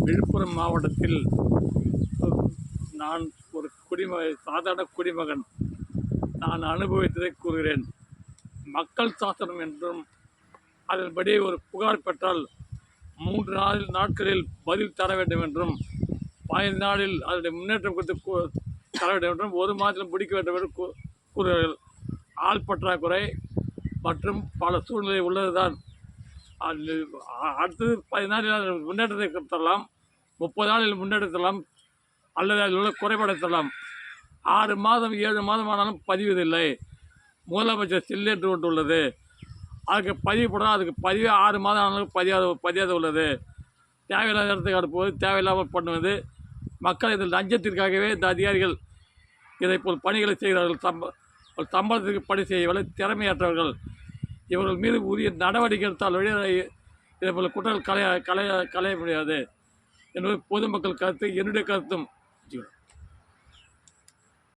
விழுப்புரம் மாவட்டத்தில் நான் ஒரு சாதாரண குடிமகன். நான் அனுபவித்ததை கூறுகிறேன். மக்கள் சாசனம் என்றும் அதன்படி ஒரு புகார் பெற்றால் 3 நாட்களில் பதில் தர வேண்டும் என்றும் 15 நாளில் அதனுடைய முன்னேற்றம் குறித்து தர வேண்டும் என்றும் 1 மாதத்தில் முடிக்க வேண்டும் என்று கூறுகிறார்கள். ஆள் பற்றாக்குறை மற்றும் பல சூழ்நிலை உள்ளதுதான். அடுத்தது 15 நாளில் முன்னேற்றத்தை தரலாம், 30 நாளில் முன்னேற்றத்தரலாம், அல்லது அதில் உள்ள குறைபாடை தரலாம். 6 மாதம் 7 மாதம் ஆனாலும் பதிவதில்லை. முதலமைச்சர் சில் என்று ஒன்று உள்ளது. அதுக்கு பதிவு போனால் அதுக்கு பதிவே 6 மாதம் ஆனாலும் பதியாத உள்ளது. தேவையில்லாத இடத்துக்கு அனுப்புவது, தேவையில்லாமல் பண்ணுவது. மக்கள் இதில் லஞ்சத்திற்காகவே இந்த அதிகாரிகள் இதை போல் பணிகளை செய்கிறார்கள். சம்பளத்திற்கு பணி செய்யவில்லை, திறமையற்றவர்கள். இவர்கள் மீது உரிய நடவடிக்கை எடுத்தால் இதே போல் குற்றங்கள் களைய முடியாது என்பது பொதுமக்கள் கருத்து, என்னுடைய கருத்தும்.